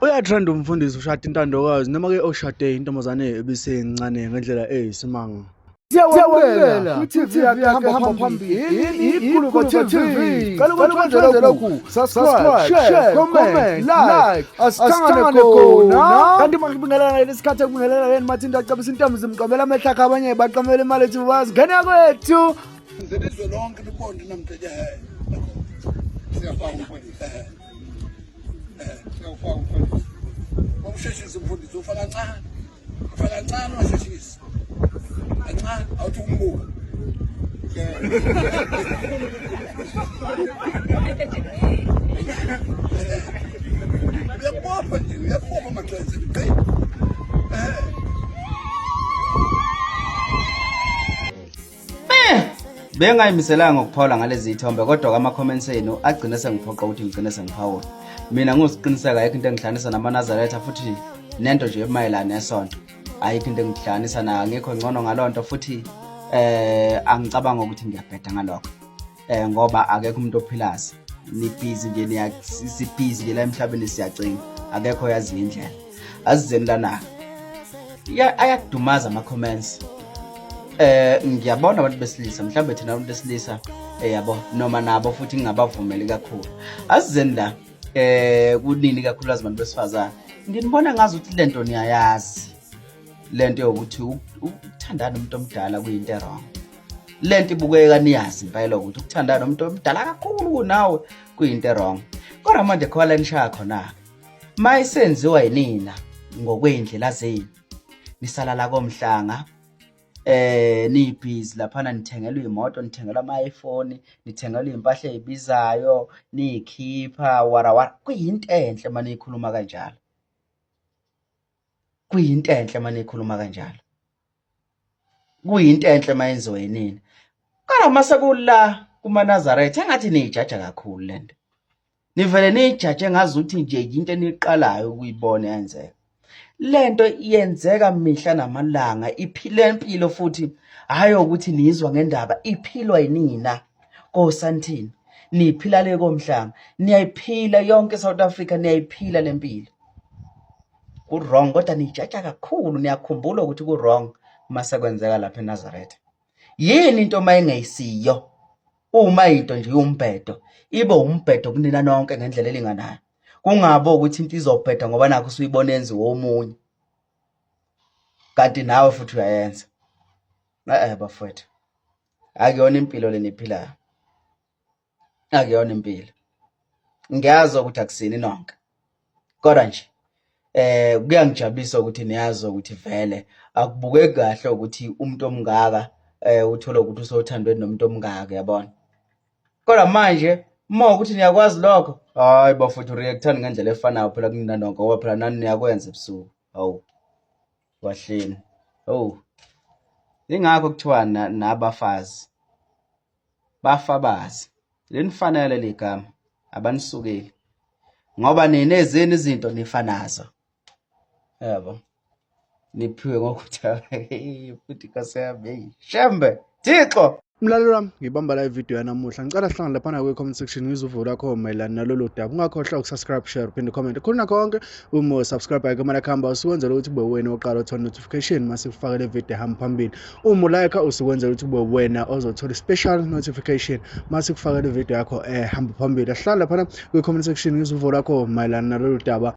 Uyathanda umfundisi ushada intandokazi noma ke oshade intombazane ebisencane ngendlela eyisimanga. Siyawamukela ku-TV hamba phambili iGuluva TV. Cela ukuthi wenze lokhu, subscribe, share, comment, like, asithangane khona. Kanti makubingelela lesikhathi ekubingelela yena mathi ndacabisa intombi zimqamela amehla akhe abanye baqamela imali ethi bazi ngene kwethu. Ngelizwe lonke liqonde namhlanje siyafaka umfundisi siyafaka umfundisi umsheshisi umfundisi ufaka kancane washeshisi kancane awuthi umbuka uyakubopha nje uyakubopha maxenzi Bengayimiselanga ngokuphawula ngalezi ithombe kodwa ama comments enu agcina sengiphoqa ukuthi ngigcine sengiphawula. Mina ngoziqiniseka ayikho into engihlanisa namanazareth futhi nento nje emayelana nesonto. Ayikho into engihlanisa nayo ngikho ngcono ngalonto futhi angicabanga ukuthi ngiyabheda ngalokho. Ngoba akekho umuntu ophilazi. Ni busy nje busy nje la emhlabeni siyacinga. Akekho yazi indlela. Azizeni lana. Ayakudumaza ama comments. Ngiyabona abantu besilisa mhlawumbe thina abantu besilisa yabo noma nabo futhi ngingabavumeli kakhulu asizeni la kunini kakhulu abantu besifazana nginibona ngazi ukuthi lento niyayazi lento yokuthi ukuthandana umuntu omdala kuyinto wrong lento ibukeka niyazi impela ukuthi ukuthandana umuntu omdala kakhulu kunawe kuyinto wrong kodwa manje khona nisha khona mayisenziwa yinina ngokwendlela zenu nisala la komhlanga nibhizi laphana nithengelwa imoto nithengelwa ama-iPhone nithengelwa impahla ezibizayo nikhipha wara kuyinto enhle manje ikhuluma kanjalo kuyinto enhle manje ikhuluma kanjalo kuyinto enhle mayenziwe yinini kodwa mase kula kumanazareth engathi niyijaja kakhulu lento nivele niyijaje ngazi ukuthi nje into eniqalayo ukuyibona yenzeka lento iyenzeka mihla namalanga iphile impilo futhi hayo ukuthi nizwa ngendaba iphilwa yinina koSanthini niphila le komhlanga niyayiphila yonke South Africa niyayiphila lempilo ku wrong kodwa nijaja kakhulu niyakhumbula ukuthi ku wrong mase kwenzeka lapha eNazareth yini into mayingayisiyo uma into nje umbhedo ibe umbhedo kunina nonke ngendlela elinganayo kungabo ukuthi into izobheda ngoba nakho usuyibona enziwe omunye kanti nawe futhi uyayenza bafowethu akuyona impilo leniphilayo akuyona impilo ngiyazi ukuthi akusini nonke kodwa nje kuyangijabulisa ukuthi niyazi ukuthi vele akubukeki kahle ukuthi umuntu omngaka uthola ukuthi usothandweni nomuntu omngaka yabona kodwa manje uma ukuthi niyakwazi lokho hayi bafuthu reactani ngendlela efanayo phela kunina nonke ngoba phela nani niyakwenza ebusuku hawu wahleni ingakho kuthiwa nabafazi bafabazi lenifanele ligama abanisukeli ngoba ninezeni izinto nifanazo yabo niphiwe ngokuthi futhi kaseyame shembe Thixo Mlaleli wami ngibamba la video yanamuhla ngicela sihlangane lapha kwe-comment section ngizovuka lakho mayelana nalolu daba ungakhohlwa ukusubscribe share phinde comment khona konke uma subscribe ayikho khamba usukwenzela ukuthi ube wena oqala uthola notification mase kufaka le video hamba phambili uma like usukwenzela ukuthi ube wena ozothola special notification mase kufaka le video yakho hamba phambili ahlala lapha kwe-comment section ngizovuka lakho mayelana nalolu daba